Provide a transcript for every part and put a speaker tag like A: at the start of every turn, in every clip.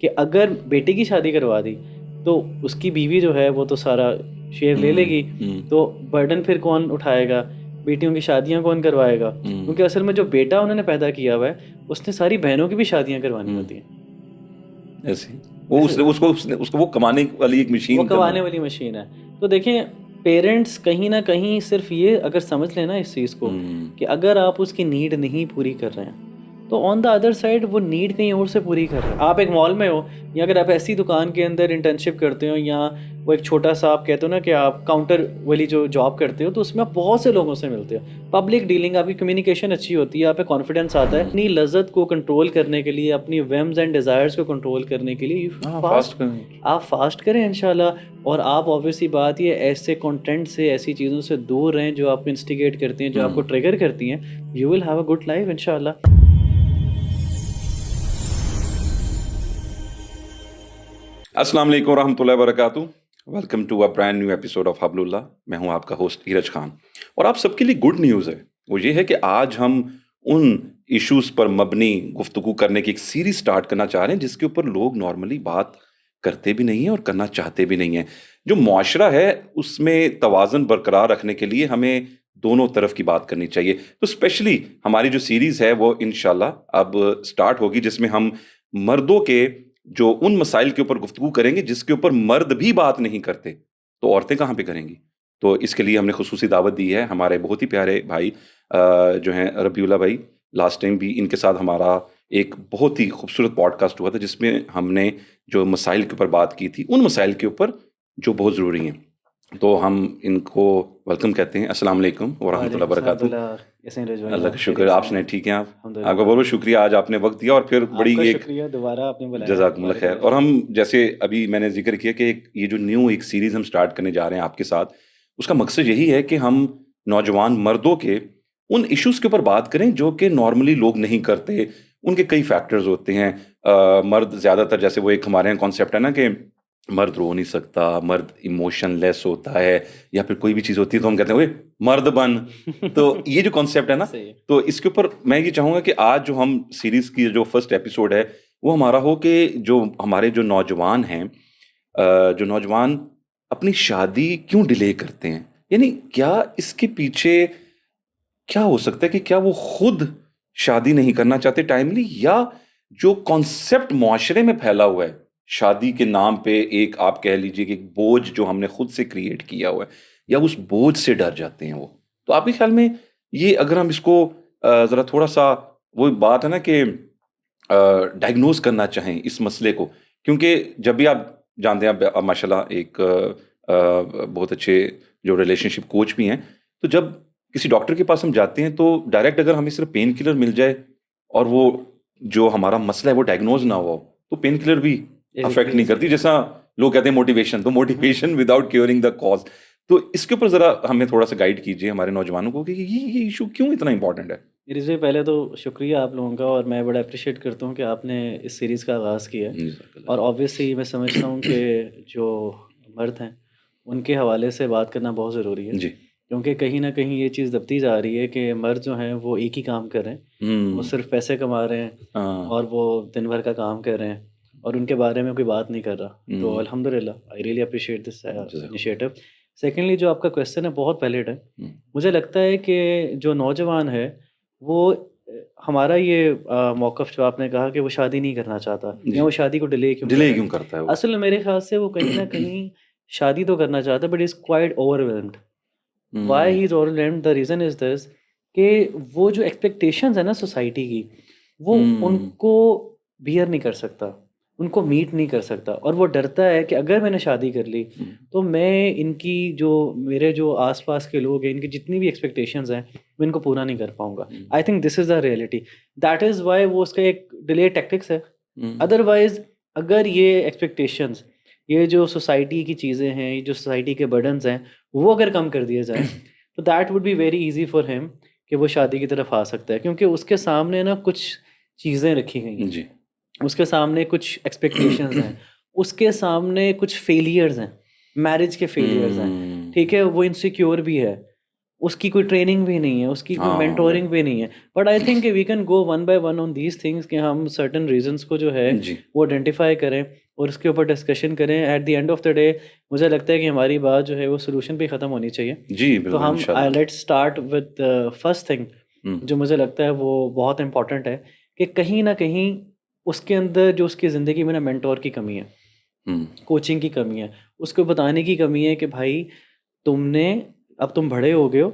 A: कि अगर बेटे की शादी करवा दी तो उसकी बीवी जो है वो तो सारा शेयर ले लेगी, तो बर्डन फिर कौन उठाएगा, बेटियों की शादियां कौन करवाएगा? क्योंकि असल में जो बेटा उन्होंने पैदा किया हुआ है उसने सारी बहनों की भी शादियां करवानी होती हैं।
B: ऐसे वो उसको वो कमाने वाली एक
A: वो
B: मशीन
A: कमाने वाली मशीन है। तो देखें, पेरेंट्स कहीं ना कहीं सिर्फ ये अगर समझ लेना इस चीज़ को कि अगर आप उसकी नीड नहीं पूरी कर रहे हैं तो ऑन द अदर साइड वो नीड कहीं और से पूरी कर रहे हैं। आप एक मॉल में हो या अगर आप ऐसी दुकान के अंदर इंटर्नशिप करते हो या वो एक छोटा सा आप कहते हो ना कि आप काउंटर वाली जो जॉब करते हो, तो उसमें आप बहुत से लोगों से मिलते हो, पब्लिक डीलिंग, आपकी कम्युनिकेशन अच्छी होती है, आप पे कॉन्फिडेंस आता है। अपनी लज्जत को कंट्रोल करने के लिए, अपनी whims एंड डिज़ायर्स को कंट्रोल करने के लिए फास्ट आप फास्ट करें इंशाल्लाह। और आप ऑब्वियसली बात ये ऐसे कंटेंट से, ऐसी चीज़ों से दूर रहें जो आपको इंस्टिगेट करती हैं, जो आपको ट्रिगर करती हैं। You will have a good life इंशाल्लाह।
B: अस्सलाम वालेकुम रहमतुल्लाहि व बरकातुहू। Welcome to a brand new episode of हबलुल्लाह। मैं हूं आपका होस्ट नीरज खान और आप सबके लिए गुड न्यूज़ है। वो ये है कि आज हम उन इश्यूज पर मबनी गुफ्तगू करने की एक सीरीज स्टार्ट करना चाह रहे हैं जिसके ऊपर लोग नॉर्मली बात करते भी नहीं हैं और करना चाहते भी नहीं हैं। जो मुआशरा है उसमें तवाज़ुन बरकरार रखने के लिए हमें दोनों तरफ की बात करनी चाहिए। तो स्पेशली हमारी जो सीरीज है वो इंशाल्लाह अब स्टार्ट होगी जिसमें हम मर्दों के जो उन मसाइल के ऊपर गुफ्तगू करेंगे जिसके ऊपर मर्द भी बात नहीं करते, तो औरतें कहाँ पे करेंगी। तो इसके लिए हमने खुसूसी दावत दी है हमारे बहुत ही प्यारे भाई जो हैं रबीउल्लाह भाई। लास्ट टाइम भी इनके साथ हमारा एक बहुत ही खूबसूरत पॉडकास्ट हुआ था जिसमें हमने जो मसाइल के ऊपर बात की थी, उन मसाइल के ऊपर जो बहुत ज़रूरी हैं। तो हम इनको वेलकम कहते हैं। अस्सलाम वालेकुम व रहमतुल्लाहि व बरकातुहू। अल्लाह का शुक्र, आप सुनाए ठीक हैं? आप आपका बहुत बहुत शुक्रिया, आज आपने वक्त दिया और फिर बड़ी
A: आपका
B: एक
A: शुक्रिया, दोबारा आपने बुलाया।
B: जज़ाकुमुल्लाह खैर। और हम जैसे अभी मैंने जिक्र किया कि ये जो न्यू एक सीरीज़ हम स्टार्ट करने जा रहे हैं आपके साथ, उसका मकसद यही है कि हम नौजवान मर्दों के उन इश्यूज़ के ऊपर बात करें जो कि नॉर्मली लोग नहीं करते। उनके कई फैक्टर्स होते हैं। मर्द ज़्यादातर, जैसे वो एक हमारे यहाँ कॉन्सेप्ट है ना कि मर्द रो नहीं सकता, मर्द इमोशनलेस होता है, या फिर कोई भी चीज़ होती है तो हम कहते हैं ओए मर्द बन। तो ये जो कॉन्सेप्ट है ना,
A: सही है।
B: तो इसके ऊपर मैं ये चाहूँगा कि आज जो हम सीरीज़ की जो फर्स्ट एपिसोड है वो हमारा हो कि जो हमारे जो नौजवान हैं, जो नौजवान अपनी शादी क्यों डिले करते हैं, यानी क्या इसके पीछे क्या हो सकता है कि क्या वो खुद शादी नहीं करना चाहते टाइमली, या जो कॉन्सेप्ट मुआशरे में फैला हुआ है शादी के नाम पे, एक आप कह लीजिए कि एक बोझ जो हमने खुद से क्रिएट किया हुआ है, या उस बोझ से डर जाते हैं वो। तो आपके ख्याल में ये अगर हम इसको ज़रा थोड़ा सा, वो बात है ना कि डायग्नोज करना चाहें इस मसले को, क्योंकि जब भी आप जानते हैं आप माशाल्लाह एक बहुत अच्छे जो रिलेशनशिप कोच भी हैं, तो जब किसी डॉक्टर के पास हम जाते हैं तो डायरेक्ट अगर हमें सिर्फ पेन किलर मिल जाए और वो जो हमारा मसला है वो डायग्नोज ना हो, तो पेन किलर भी अफेक्ट नहीं करती। जैसा लोग कहते हैं मोटिवेशन, तो motivation without curing the cause. तो इसके ऊपर ज़रा हमें थोड़ा सा गाइड कीजिए हमारे नौजवानों को कि ये इशू क्यों इतना इंपॉर्टेंट है।
A: रिजवी, पहले तो शुक्रिया आप लोगों का, और मैं बड़ा अप्रिशिएट करता हूँ कि आपने इस सीरीज़ का आगाज़ किया है। और ऑब्वियसली मैं समझता हूँ कि जो मर्द हैं उनके हवाले से बात करना बहुत ज़रूरी है,
B: जी।
A: क्योंकि कहीं ना कहीं ये चीज़ दबती जा रही है कि मर्द जो हैं वो एक ही काम कर रहे हैं, वो सिर्फ पैसे कमा रहे हैं
B: हाँ।
A: और वो दिन भर का काम कर रहे हैं और उनके बारे में कोई बात नहीं कर रहा। तो अल्हम्दुलिल्लाह, I really appreciate this initiative. Secondly, जो आपका क्वेश्चन है बहुत वैलिड है। मुझे लगता है कि जो नौजवान है वो हमारा ये मौक़िफ़ जो आपने कहा कि वो शादी नहीं करना चाहता या वो शादी को डिले क्यों कर
B: डिले
A: रहा
B: क्यों
A: है,
B: करता है वो?
A: असल में मेरे ख़्याल से वो कहीं न कहीं शादी तो करना चाहता है but is quite overwhelmed. Why he is overwhelmed? The reason is this कि वो जो एक्सपेक्टेशंस है ना सोसाइटी की, वो उनको बियर नहीं कर सकता, उनको मीट नहीं कर सकता, और वो डरता है कि अगर मैंने शादी कर ली तो मैं इनकी जो मेरे जो आस-पास के लोग हैं, इनकी जितनी भी एक्सपेक्टेशंस हैं मैं इनको पूरा नहीं कर पाऊँगा। I think this is the reality. That is why वो उसका एक डिले टैक्टिक्स है। अदरवाइज़ अगर ये एक्सपेक्टेशंस, ये जो सोसाइटी की चीज़ें हैं, ये जो सोसाइटी के बर्डन्स हैं, वो अगर कम कर दिए जाएँ तो that would be very easy for him कि वो शादी की तरफ आ सकता है, क्योंकि उसके सामने ना कुछ चीज़ें रखी गई हैं।
B: जी।
A: उसके सामने कुछ एक्सपेक्टेशंस हैं, उसके सामने कुछ फेलियर्स हैं, मैरिज के फेलियर्स हैं, ठीक है? वो इनसिक्योर भी है, उसकी कोई ट्रेनिंग भी नहीं है, उसकी कोई
B: हाँ
A: मेंटोरिंग भी नहीं है। But I think we can go one by one on these things कि हम सर्टन रीजंस को जो है
B: जी
A: वो आइडेंटिफाई करें और उसके ऊपर डिस्कशन करें। At the end of the day मुझे लगता है कि हमारी बात जो है वो सोल्यूशन पे ख़त्म होनी चाहिए।
B: जी
A: तो
B: बिल्कुल
A: हम
B: इंशाल्लाह।
A: Let's start with first thing
B: hmm
A: जो मुझे लगता है वो बहुत इंपॉर्टेंट है कि कहीं ना कहीं उसके अंदर जो उसकी ज़िंदगी में ना मेंटोर की कमी है,
B: हम्म
A: कोचिंग की कमी है, उसको बताने की कमी है कि भाई तुमने अब तुम बड़े हो गए हो,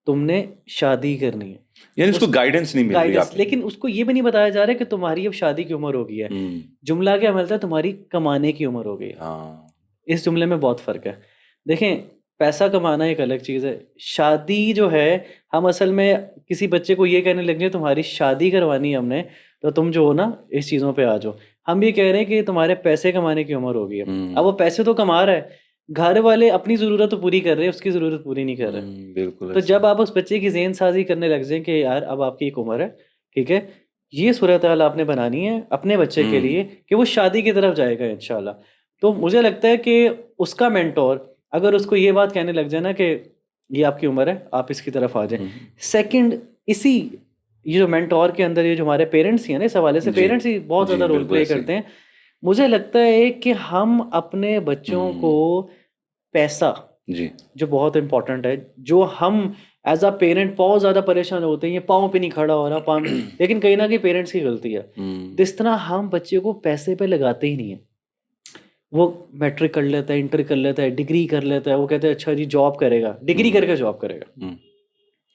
A: तुमने शादी करनी है।
B: यानी उसको
A: उस
B: गाइडेंस नहीं मिल रही
A: गाइडेंस,
B: आपकी।
A: लेकिन उसको ये भी नहीं बताया जा रहा है कि तुम्हारी अब शादी की उम्र हो गई है।
B: हम्म
A: जुमला क्या मिलता है, तुम्हारी कमाने की उम्र हो गई है।
B: हाँ
A: इस जुमले में बहुत फ़र्क है। देखें, पैसा कमाना एक अलग चीज़ है, शादी जो है, हम असल में किसी बच्चे को ये कहने लग जाए तुम्हारी शादी करवानी है हमने, तो तुम जो हो ना इस चीज़ों पे आ जाओ। हम ये कह रहे हैं कि तुम्हारे पैसे कमाने की उम्र हो गई है। अब वो पैसे तो कमा रहा है, घर वाले अपनी ज़रूरत तो पूरी कर रहे हैं, उसकी ज़रूरत पूरी नहीं कर रहे।
B: बिल्कुल
A: तो
B: ऐसे।
A: जब आप उस बच्चे की ज़ेहन साज़ी करने लग जाएँ कि यार अब आपकी एक उम्र है, ठीक है? ये सूरत-हाल आपने बनानी है अपने बच्चे के लिए कि वो शादी की तरफ जाएगा इंशाल्लाह। तो मुझे लगता है कि उसका मेंटोर अगर उसको ये बात कहने लग जाए ना कि ये आपकी उम्र है, आप इसकी तरफ आ जाएँ। सेकंड, इसी ये जो मेंटोर के अंदर ये जो हमारे पेरेंट्स ही हैं ना, इस हवाले से
B: जी
A: पेरेंट्स ही बहुत
B: जी
A: ज़्यादा रोल
B: बिल्कुल
A: प्ले
B: ऐसे ही।
A: करते हैं। मुझे लगता है कि हम अपने बच्चों को
B: हम्म
A: पैसा,
B: जी
A: जो बहुत इम्पोर्टेंट है, जो हम एज अ पेरेंट बहुत ज़्यादा परेशान होते हैं, ये पाँव पे नहीं खड़ा हो रहा, पाँव में, लेकिन कहीं ना कहीं पेरेंट्स की गलती है।
B: हम्म
A: जिस तरह हम बच्चे को पैसे पे लगाते ही नहीं है, वो मैट्रिक कर लेता है, इंटर कर लेता है, डिग्री कर लेता है, वो कहते हैं अच्छा जी जॉब करेगा, डिग्री
B: हम्म
A: करके जॉब करेगा।
B: हम्म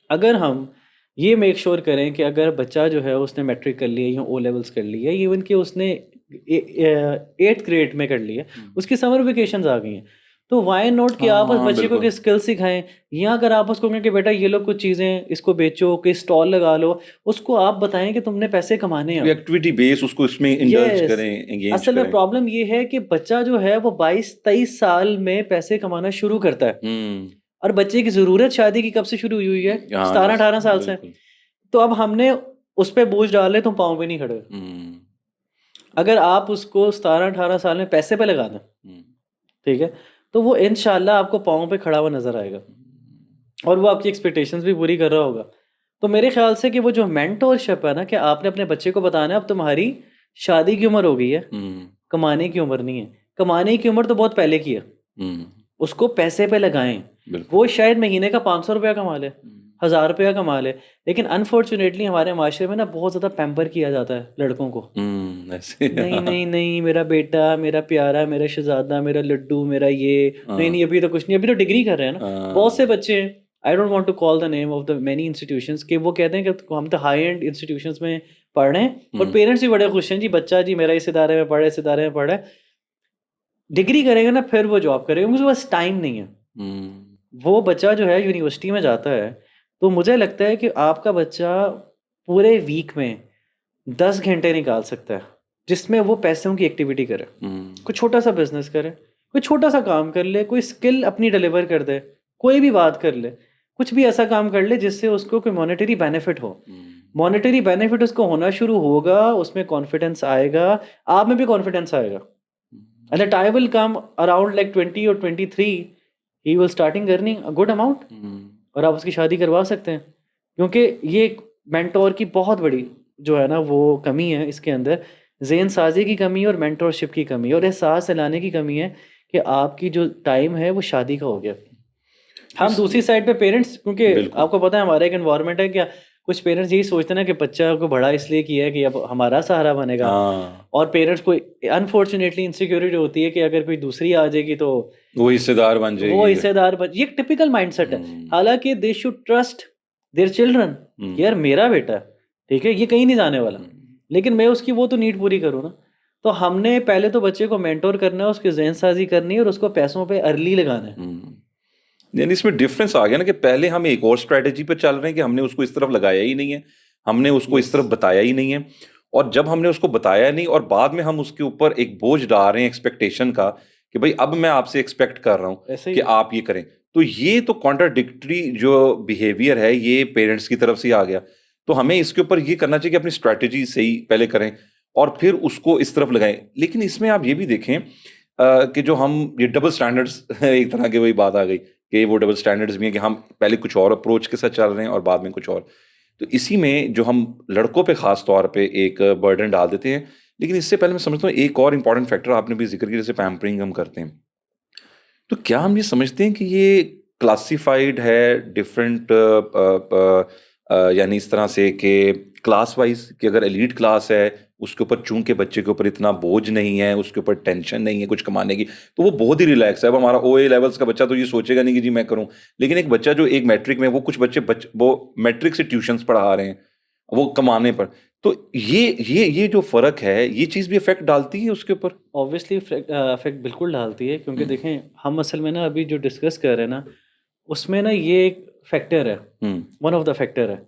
A: अगर हम ये मेक श्योर करें कि अगर बच्चा जो है उसने मैट्रिक कर लिया या ओ लेवल्स कर लिया, इवन कि उसने 8th ग्रेड में कर लिया, उसकी समर वेकेशंस आ गई हैं, तो वाई नॉट कि आप उस
B: हाँ
A: बच्चे को
B: बिल्कुल।
A: कोई स्किल सिखाएं। या अगर आप उसको कहें कि बेटा ये लो कुछ चीज़ें इसको बेचो, कोई स्टॉल लगा लो, उसको आप बताएं कि तुमने पैसे कमाने हैं
B: कोई
A: अब।
B: एक्टिविटी बेस उसको इसमें इंडल्ज
A: यस,
B: करें, एंगेज
A: असल में
B: करें।
A: प्रॉब्लम ये है कि बच्चा जो है वो 22-23 साल में पैसे कमाना शुरू करता है,
B: हम्म
A: और बच्चे की ज़रूरत शादी की कब से शुरू हुई हुई है?
B: हाँ
A: 17-18 साल से।
B: बिल्कुल।
A: तो अब हमने उस पे बोझ डाले तो पाँव पे नहीं खड़े।
B: हम्म
A: अगर आप उसको 17-18 साल में पैसे पे लगा दें,
B: हम्म
A: ठीक है? तो वो इंशाल्लाह आपको पाँव पे खड़ा हुआ नज़र आएगा और वो आपकी एक्सपेक्टेशंस भी पूरी कर रहा होगा। तो मेरे ख़्याल से कि वो जो मेंटोरशिप है ना, कि आपने अपने बच्चे को बताना है अब तुम्हारी शादी की उम्र हो गई है,
B: हम्म
A: कमाने की उम्र नहीं है। कमाने की उम्र तो बहुत पहले की है।
B: हम्म
A: उसको पैसे पे लगाएं।
B: बिल्कुल।
A: वो शायद महीने का 500 रुपया कमा ले, 1000 रुपया कमा ले, लेकिन अनफॉर्चुनेटली हमारे माशरे में ना बहुत ज़्यादा पैम्पर किया जाता है लड़कों को।
B: ऐसे
A: नहीं
B: हाँ
A: नहीं नहीं, मेरा बेटा, मेरा प्यारा, मेरा शहजादा, मेरा लड्डू, मेरा ये, नहीं
B: हाँ
A: नहीं अभी तो कुछ नहीं, अभी तो डिग्री कर रहे हैं ना। बहुत से
B: हाँ,
A: बच्चे हैं, I don't want to call the name of the many institutions, कि वो कहते हैं कि हम तो हाई एंड इंस्टीट्यूशंस में पढ़ रहे हैं और
B: हम्म
A: पेरेंट्स भी बड़े खुश हैं जी, बच्चा जी मेरा इस इदारे में पढ़ रहा है, इस इदारे में पढ़ रहा है। डिग्री करेगा ना फिर वो जॉब करेगा, मुझे बस टाइम नहीं है।
B: हम्म
A: वो बच्चा जो है यूनिवर्सिटी में जाता है, तो मुझे लगता है कि आपका बच्चा पूरे वीक में 10 घंटे निकाल सकता है जिसमें वो पैसों की एक्टिविटी करे,
B: हम्म
A: कोई छोटा सा बिजनेस करे, कोई छोटा सा काम कर ले, कोई स्किल अपनी डिलीवर कर दे, कोई भी बात कर ले, कुछ भी ऐसा काम कर ले जिससे उसको कोई मॉनेटरी बेनिफिट हो। मॉनेटरी बेनिफिट उसको होना शुरू होगा, उसमें कॉन्फिडेंस आएगा, आप में भी कॉन्फिडेंस आएगा। And the time will come around like 20 or 23, he will starting earning a good amount, और आप उसकी शादी करवा सकते हैं। क्योंकि ये मेंटोर की बहुत बड़ी जो है ना वो कमी है इसके अंदर, ज़हन साजी की कमी है और मेंटोरशिप की कमी है और एहसास दिलाने की कमी है कि आपकी जो टाइम है वो शादी का हो गया। हम
B: इस
A: दूसरी साइड पे पेरेंट्स, क्योंकि
B: बिल्कुल।
A: आपको पता है हमारा एक एनवायरनमेंट है क्या, कुछ पेरेंट्स यही सोचते हैं ना कि बच्चा को बड़ा इसलिए किया है कि अब हमारा सहारा बनेगा,
B: हाँ
A: और पेरेंट्स को अनफॉर्चुनेटली इनसिक्योरिटी होती है कि अगर कोई दूसरी आ जाएगी तो
B: वो हिस्सेदार बन
A: वो
B: जाएगी।
A: हिस्सेदार बन, ये टिपिकल माइंडसेट है। हालांकि they should trust their children, यार मेरा बेटा है, ठीक है, ये कहीं नहीं जाने वाला, लेकिन मैं उसकी वो तो नीड पूरी करूँ ना। तो हमने पहले तो बच्चे को मेंटोर करना है, उसकी ज़हन साजी करनी है और उसको पैसों पे अर्ली लगाना है।
B: यानी इसमें डिफरेंस आ गया ना कि पहले हम एक और स्ट्रेटेजी पे चल रहे हैं कि हमने उसको इस तरफ लगाया ही नहीं है, हमने उसको इस तरफ बताया ही नहीं है, और जब हमने उसको बताया नहीं और बाद में हम उसके ऊपर एक बोझ डाल रहे हैं एक्सपेक्टेशन का कि भाई अब मैं आपसे एक्सपेक्ट कर रहा हूँ
A: ऐसे ही
B: कि आप ये करें, तो ये तो कॉन्ट्राडिक्टरी जो बिहेवियर है ये पेरेंट्स की तरफ से आ गया। तो हमें इसके ऊपर ये करना चाहिए कि अपनी स्ट्रैटेजी सही पहले करें और फिर उसको इस तरफ लगाएं। लेकिन इसमें आप ये भी देखें कि जो हम ये डबल स्टैंडर्ड्स एक तरह की वही बात आ गई कि वो डबल स्टैंडर्ड्स भी हैं कि हम पहले कुछ और अप्रोच के साथ चल रहे हैं और बाद में कुछ और। तो इसी में जो हम लड़कों पे ख़ास तौर पे एक बर्डन डाल देते हैं। लेकिन इससे पहले मैं समझता हूँ एक और इम्पॉर्टेंट फैक्टर आपने भी जिक्र किया, जैसे पैम्परिंग हम करते हैं, तो क्या हम ये समझते हैं कि ये क्लासिफाइड है डिफरेंट, यानी इस तरह से कि क्लास वाइज, कि अगर एलीट क्लास है उसके ऊपर चूंकि बच्चे के ऊपर इतना बोझ नहीं है, उसके ऊपर टेंशन नहीं है कुछ कमाने की, तो वो बहुत ही रिलैक्स है। अब हमारा ओए लेवल्स का बच्चा तो ये सोचेगा नहीं कि जी मैं करूं, लेकिन एक बच्चा जो एक मैट्रिक में, वो कुछ वो मैट्रिक से ट्यूशंस पढ़ा रहे हैं वो कमाने पर, तो ये जो फर्क है, ये चीज भी इफेक्ट डालती है उसके ऊपर।
A: ऑब्वियसली इफेक्ट बिल्कुल डालती है, क्योंकि
B: हम्म
A: देखें हम असल में ना अभी जो डिस्कस कर रहे हैं ना, उसमें ना ये एक फैक्टर है,
B: हम्म
A: वन ऑफ द फैक्टर है।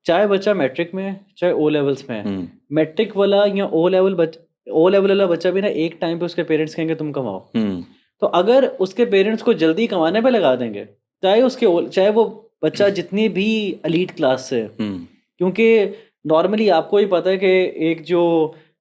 A: चाहे बच्चा मैट्रिक में है, चाहे ओ लेवल्स में है,
B: हम्म
A: मैट्रिक वाला या ओ लेवल वाला बच्चा भी ना एक टाइम पे उसके पेरेंट्स कहेंगे तुम कमाओ।
B: हम्म
A: तो अगर उसके पेरेंट्स को जल्दी कमाने पे लगा देंगे, चाहे वो बच्चा जितनी भी एलीट क्लास से है,
B: हम्म
A: क्योंकि नॉर्मली आपको ही पता है कि एक जो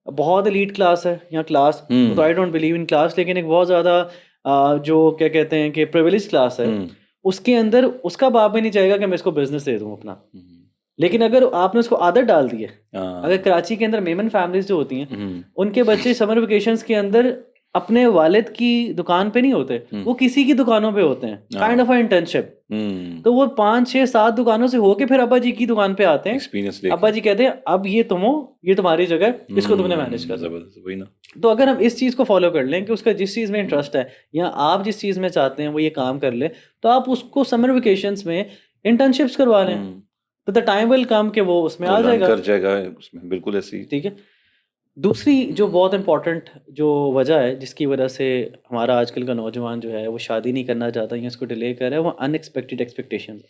A: बहुत एलीट क्लास है या क्लास, तो I don't believe in class, लेकिन एक बहुत ज़्यादा जो क्या कहते हैं कि प्रिविलेज क्लास है,
B: हम्म
A: उसके अंदर उसका बाप भी नहीं चाहेगा कि मैं इसको बिजनेस दे दूँ अपना।
B: हम्म
A: लेकिन अगर आपने उसको आदत डाल दी है, अगर
B: हाँ,
A: कराची के अंदर मेमन फैमिलीज जो होती हैं,
B: हम्म
A: उनके बच्चे समर वेकेशंस के अंदर अपने वालिद की दुकान पे नहीं होते,
B: हम्म
A: वो किसी की दुकानों पे होते हैं, काइंड ऑफ
B: हाँ,
A: इंटर्नशिप।
B: हम्म
A: तो वो 5 6 7 दुकानों से होके फिर अब्बा जी की दुकान पे आते हैं।
B: एक्सपीरियंस
A: अब्बा
B: लेके।
A: जी कहते हैं अब ये तुम हो, ये तुम्हारी जगह है, इसको तुमने मैनेज करना है।
B: जबरदस्त, वही ना।
A: तो अगर हम इस चीज़ को फॉलो कर लें कि उसका जिस चीज़ में इंटरेस्ट है, या आप जिस चीज़ में चाहते हैं वो ये काम कर ले, तो आप उसको समर वेकेशंस में इंटर्नशिप्स करवा लें,
B: हम्म
A: तो द टाइम विल कम कि वो उसमें
B: वो
A: आ
B: लर्न
A: जाएगा।
B: कर जाएगा उसमें, बिल्कुल ऐसी।
A: ठीक है। दूसरी जो बहुत इंपॉर्टेंट जो वजह है जिसकी वजह से हमारा आजकल का नौजवान जो है वो शादी नहीं करना चाहता या इसको डिले कर रहा है, वो अनएक्सपेक्टेड एक्सपेक्टेशन,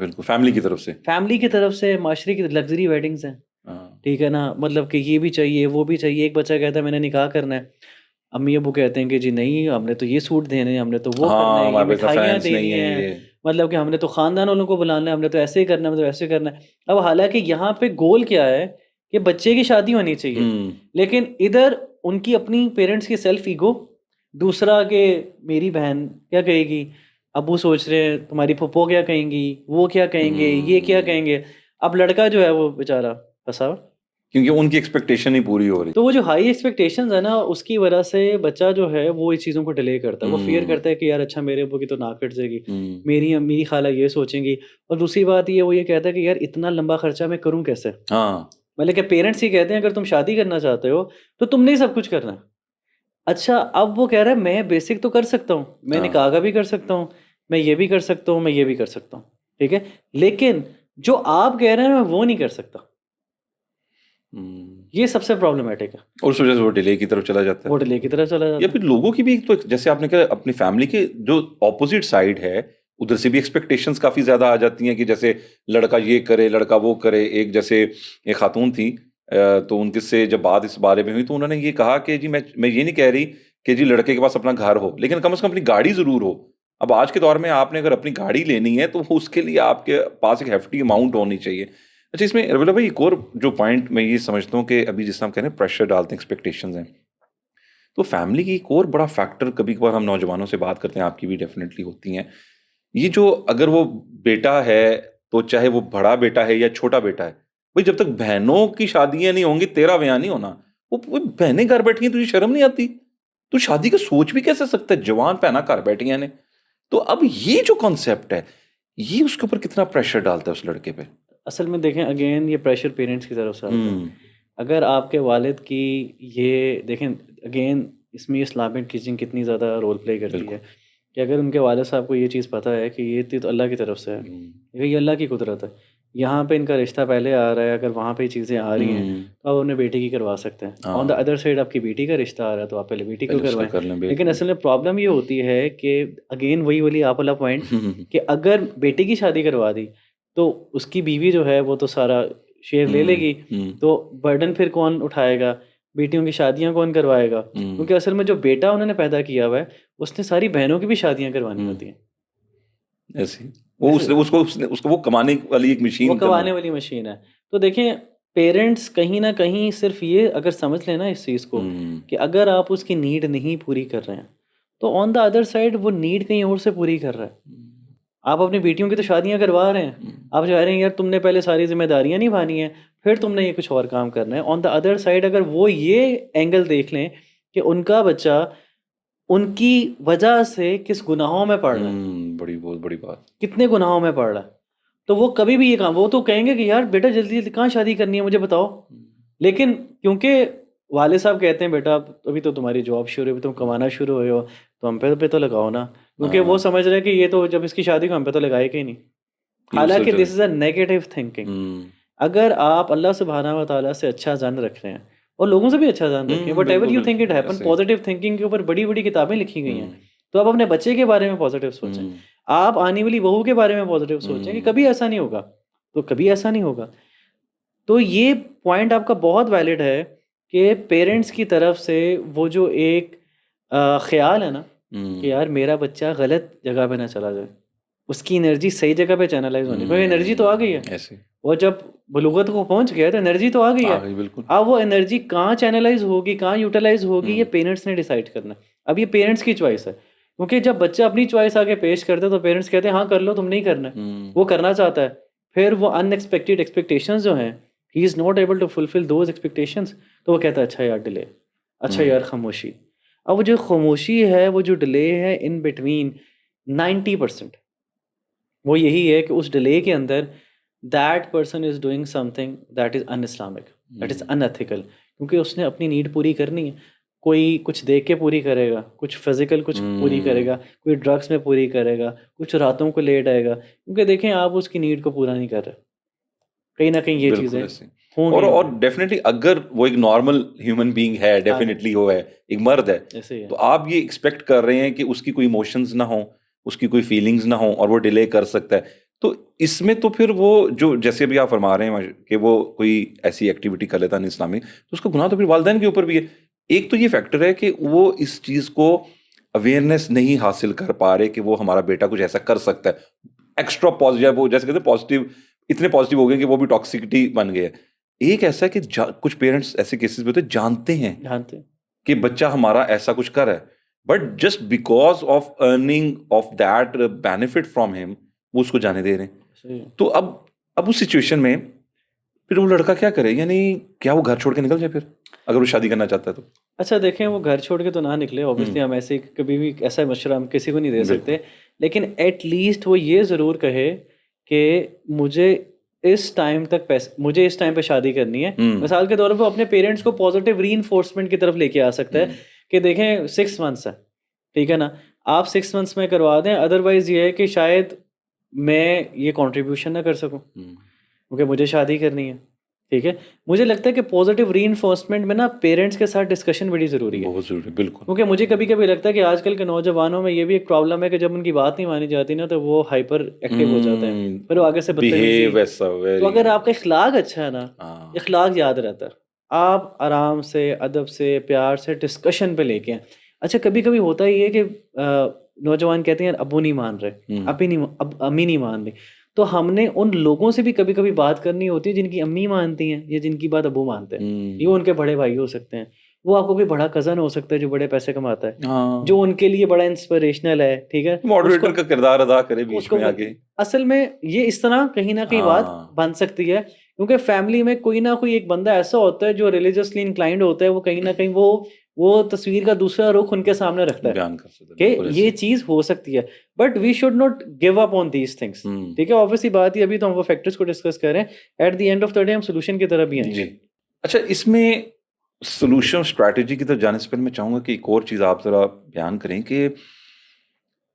B: बिल्कुल फैमिली की तरफ से।
A: फैमिली की तरफ से, माशरे की लग्जरी वेडिंग्स हैं।
B: हाँ
A: ठीक है ना, मतलब कि ये भी चाहिए वो भी चाहिए। एक बच्चा कहता है मैंने निकाह करना है, अम्मी अबू कहते हैं कि जी नहीं, हमने तो ये सूट देने हैं, हमने तो वो करना
B: हाँ,
A: है, ये
B: हमारे पास इतना
A: मिठाइयाँ
B: फाइनेंस नहीं
A: देनी
B: है
A: है,
B: ये।
A: मतलब कि हमने तो ख़ानदान वालों को बुलाना है, हमने तो ऐसे ही करना है, हमने तो ऐसे करना है। अब हालांकि यहाँ पे गोल क्या है कि बच्चे की शादी होनी चाहिए,
B: हम्म
A: लेकिन इधर उनकी अपनी पेरेंट्स की सेल्फ ईगो, दूसरा कि मेरी बहन क्या कहेगी, अबू सोच रहे हैं तुम्हारी फुप्पो क्या कहेंगी, वो क्या कहेंगे, ये क्या
B: हम्म
A: कहेंगे। अब लड़का जो है वो बेचारा फंसा हुआ।
B: क्योंकि उनकी एक्सपेक्टेशन ही पूरी हो रही।
A: तो वो जो हाई एक्सपेक्टेशंस है ना, उसकी वजह से बच्चा जो है वो इस चीज़ों को डिले करता है। वो फियर
B: हम्म
A: करता है कि यार अच्छा मेरे अब्बू की तो नाक कट जाएगी,
B: हम्म
A: मेरी खाला ये सोचेंगी। और दूसरी बात ये, वो ये कहता है कि यार इतना लंबा खर्चा मैं करूँ कैसे।
B: हाँ
A: मतलब कि पेरेंट्स ही कहते हैं अगर तुम शादी करना चाहते हो तो तुमने ही सब कुछ करना है। अच्छा, अब वो कह रहा है मैं बेसिक तो कर सकता हूँ, मैं
B: हाँ
A: निकाह का भी कर सकता हूँ, मैं ये भी कर सकता हूँ, मैं ये भी कर सकता हूँ। ठीक है, लेकिन जो आप कह रहे हैं मैं वो नहीं कर सकता।
B: हम्म
A: ये सबसे प्रॉब्लमेटिक है।
B: और उस वजह से वो डिले की तरफ चला जाता
A: वो
B: है।
A: डिले की तरह चला
B: या
A: जाता है।
B: फिर लोगों की भी तो जैसे आपने कहा अपनी फैमिली के जो ऑपोजिट साइड है, उधर से भी एक्सपेक्टेशंस काफी ज्यादा आ जाती हैं कि जैसे लड़का ये करे, लड़का वो करे। एक जैसे एक खातून थी, तो उनके से जब बात इस बारे में हुई तो उन्होंने ये कहा कि जी मैं ये नहीं कह रही कि जी लड़के के पास अपना घर हो, लेकिन कम से कम अपनी गाड़ी जरूर हो। अब आज के दौर में आपने अगर अपनी गाड़ी लेनी है तो उसके लिए आपके पास एक हेफ्टी अमाउंट होनी चाहिए। अच्छा, इसमें रबिला भाई एक और जो पॉइंट मैं ये समझता हूँ कि अभी जिस हम कह रहे हैं प्रेशर डालते हैं, एक्सपेक्टेशंस हैं, तो फैमिली की एक और बड़ा फैक्टर कभी कभार हम नौजवानों से बात करते हैं, आपकी भी डेफिनेटली होती हैं, ये जो अगर वो बेटा है, तो चाहे वो बड़ा बेटा है या छोटा बेटा है, भाई जब तक बहनों की शादियां नहीं होंगी तेरा ब्याह नहीं होना। वो बहनें घर बैठी हैं, तुझे शर्म नहीं आती? तू शादी का सोच भी कैसे सकता है? जवान पहना घर बैठी हैं ने। तो अब ये जो कॉन्सेप्ट है, ये उसके ऊपर कितना प्रेशर डालता है उस लड़के पे?
A: असल में देखें, अगेन ये प्रेशर पेरेंट्स की तरफ से आता है।
B: हम्म
A: अगर आपके वालिद की ये देखें, अगेन इसमें इस्लामिक टीचिंग कितनी ज़्यादा रोल प्ले करती
B: बिल्कुल।
A: है, कि अगर उनके वालिद साहब को ये चीज़ पता है कि ये तो अल्लाह की तरफ से है, ये अल्लाह की कुदरत है, यहाँ पे इनका रिश्ता पहले आ रहा है, अगर वहाँ पे चीज़ें आ रही हैं
B: हम्म
A: तो आप अपने बेटे की करवा सकते हैं। ऑन द
B: हाँ,
A: अदर साइड आपकी बेटी का रिश्ता आ रहा है तो आप पहले बेटी को
B: पहले उसका
A: करवाएं।
B: कर लें,
A: लेकिन
B: बिल्कुल।
A: असल में प्रॉब्लम ये होती है कि अगेन वही वाली आप वाला पॉइंट, कि अगर बेटी की शादी करवा दी तो उसकी बीवी जो है वो तो सारा शेयर ले लेगी,
B: हम्म
A: तो बर्डन फिर कौन उठाएगा, बेटियों की शादियां कौन करवाएगा।
B: हम्म
A: क्योंकि असल में जो बेटा उन्होंने पैदा किया हुआ है उसने सारी बहनों की भी शादियां करवानी
B: हम्म
A: होती हैं।
B: ऐसे ही। वो
A: दिस
B: उसने उसको वो कमाने वाली एक
A: वो
B: मशीन करना।
A: कमाने वाली मशीन है। तो देखें, पेरेंट्स कहीं ना कहीं सिर्फ ये अगर समझ लेना इस चीज़ को,
B: हम्म
A: कि अगर आप उसकी नीड नहीं पूरी कर रहे हैं तो ऑन द अदर साइड वो नीड कहीं और से पूरी कर रहा है। आप अपनी बेटियों की तो शादियां करवा रहे हैं, आप चाह रहे हैं यार तुमने पहले सारी जिम्मेदारियां निभानी है, फिर तुमने ये कुछ और काम करना है। ऑन द अदर साइड अगर वो ये एंगल देख लें कि उनका बच्चा उनकी वजह से किस गुनाहों में पड़ रहा है,
B: बहुत बड़ी बात।
A: कितने गुनाहों में पड़ रहा है, तो वो कभी भी ये काम, वो तो कहेंगे कि यार बेटा जल्दी जल्दी कहाँ शादी करनी है मुझे बताओ। लेकिन क्योंकि वाले साहब कहते हैं बेटा अभी तो तुम्हारी जॉब शुरू है, तुम कमाना शुरू हुए हो, तो हम पे तो लगाओ ना, क्योंकि वो समझ रहे हैं कि ये तो जब इसकी शादी को हम पे तो लगाएगा ही नहीं। हालांकि this is a negative thinking. अगर आप अल्लाह सुब्हानहू व तआला से अच्छा जान रख रहे हैं और लोगों से भी अच्छा जान रखें, what ever you think it happen, positive thinking के ऊपर बड़ी बड़ी किताबें लिखी गई हैं। तो आप अपने बच्चे के बारे में पॉजिटिव सोचें, आप आने वाली बहू के बारे में पॉजिटिव सोचें कि कभी ऐसा नहीं होगा, तो कभी ऐसा नहीं होगा। तो ये पॉइंट आपका बहुत वैलिड है कि पेरेंट्स की तरफ से वो जो एक ख्याल है ना कि यार मेरा बच्चा गलत जगह पे ना चला जाए, उसकी एनर्जी सही जगह पे चैनलाइज होनी, क्योंकि एनर्जी तो आ गई है,
B: ऐसे
A: वो जब बलूगत को पहुंच गया तो एनर्जी तो आ गई है।
B: बिल्कुल।
A: अब वो एनर्जी कहाँ चैनलाइज होगी, कहाँ यूटिलाइज होगी, ये पेरेंट्स ने डिसाइड करना है। अब ये पेरेंट्स की चॉइस है, क्योंकि जब बच्चा अपनी चॉइस आगे पेश करता है तो पेरेंट्स कहते हैं हाँ कर लो, तुम नहीं करना है, वो करना चाहता है। फिर वो अनएक्सपेक्टेड एक्सपेक्टेशंस जो हैं, he is not able to fulfil those expectations, तो वो कहता है अच्छा यार डिले, अच्छा यार खामोशी। अब वो जो खामोशी है, वो जो डिले है इन बिटवीन 90%, वो यही है कि उस डिले के अंदर that person is doing something that is un Islamic, that is unethical, क्योंकि उसने अपनी नीड पूरी करनी है। कोई कुछ देख के पूरी करेगा, कुछ फिजिकल कुछ पूरी करेगा, कोई ड्रग्स में पूरी करेगा, कुछ रातों को लेट आएगा, क्योंकि देखें आप उसकी नीड को पूरा नहीं कर रहे। कहीं ना कहीं ये
B: बिल्कुल
A: चीज़ें
B: ऐसे।
A: होंगी
B: और डेफिनेटली अगर वो एक नॉर्मल ह्यूमन बीइंग है, डेफिनेटली वो है, एक मर्द है,
A: ऐसे ही है।
B: तो आप ये एक्सपेक्ट कर रहे हैं कि उसकी कोई इमोशंस ना हो, उसकी कोई फीलिंग्स ना हो और वो डिले कर सकता है। तो इसमें तो फिर वो जो जैसे अभी आप फरमा रहे हैं कि वो कोई ऐसी एक्टिविटी कर लेता है इस्लामिक, तो उसका गुनाह तो फिर वालिदैन के ऊपर भी है। एक तो ये फैक्टर है कि वो इस चीज़ को अवेयरनेस नहीं हासिल कर पा रहे कि वो हमारा बेटा कुछ ऐसा कर सकता है। एक्स्ट्रा पॉजिटिव, वो जैसे कहते हैं पॉजिटिव, इतने पॉजिटिव हो गए कि वो भी टॉक्सिसिटी बन गए। एक ऐसा है कि कुछ पेरेंट्स ऐसे केसेस में होते हैं, जानते हैं कि बच्चा हमारा ऐसा कुछ कर रहा है, but just because of earning of that benefit from him वो उसको जाने दे रहे हैं। तो अब उस सिचुएशन में फिर वो लड़का क्या करे, यानी क्या वो घर छोड़ के निकल जाए फिर, अगर वो शादी करना चाहता है तो?
A: अच्छा देखें, वो घर छोड़ के तो ना निकले, ऑब्वियसली हम ऐसे कभी भी ऐसा मशवरा हम किसी को नहीं दे सकते, लेकिन एट लीस्ट वो ये ज़रूर कहे कि मुझे इस टाइम तक पैसे, मुझे इस टाइम पे शादी करनी है। मिसाल के तौर पे अपने पेरेंट्स को पॉजिटिव रीइंफोर्समेंट की तरफ लेके आ सकता है कि देखें 6 मंथ्स है, ठीक है ना, आप 6 मंथ्स में करवा दें, अदरवाइज़ ये है कि शायद मैं ये कंट्रीब्यूशन ना कर सकूं क्योंकि मुझे शादी करनी है, ठीक है। मुझे लगता है कि पॉजिटिव रीइंफोर्समेंट में ना पेरेंट्स के साथ डिस्कशन बड़ी ज़रूरी है,
B: बहुत जरूरी, बिल्कुल।
A: क्योंकि मुझे कभी कभी लगता है कि आजकल के नौजवानों में ये भी एक प्रॉब्लम है कि जब उनकी बात नहीं मानी जाती ना तो वो हाइपर एक्टिव हो जाते हैं, फिर वो आगे से बदतमीजी।
B: बिहेव ऐसा
A: तो
B: वेरी।
A: अगर आपका इखलाक अच्छा है ना,
B: हाँ,
A: इखलाक याद रहता है, आप आराम से अदब से प्यार से डिस्कशन पे लेके आएं। अच्छा कभी कभी होता ही है कि नौजवान कहते हैं यार अबू नहीं मान रहे, अब अम्मी नहीं मान रही, तो हमने उन लोगों से भी कभी कभी बात करनी होती है जिनकी अम्मी मानती हैं या जिनकी बात अबू मानते हैं। ये उनके बड़े भाई हो सकते हैं, वो आपको कोई बड़ा कज़न हो सकता है जो बड़े पैसे कमाता है,
B: हाँ,
A: जो उनके लिए बड़ा इंस्पिरेशनल है, ठीक है,
B: मॉडरेटर का किरदार अदा करे बीच
A: उसको
B: में आके।
A: असल में ये इस तरह कहीं ना कहीं बात
B: हाँ,
A: बन सकती है, क्योंकि फैमिली में कोई ना कोई एक बंदा ऐसा होता है जो रिलीजियसली इंक्लाइंड होता है, वो कहीं ना कहीं वो तस्वीर का दूसरा रुख उनके सामने रखता है
B: बयान कर सकते हैं,
A: कि
B: बिल्कुल
A: ये
B: ऐसे।
A: चीज हो सकती है, but we should not give up on these things, ठीक है। ऑब्वियसली बात ही, अभी तो हम वो फैक्टर्स को डिस्कस कर रहे हैं, at the end of the day हम सोल्यूशन की तरफ भी
B: जी।
A: आएंगे।
B: अच्छा, इसमें सॉल्यूशन स्ट्रैटेजी की तरफ जाने से पहले मैं चाहूंगा कि एक और चीज आप जरा बयान करें कि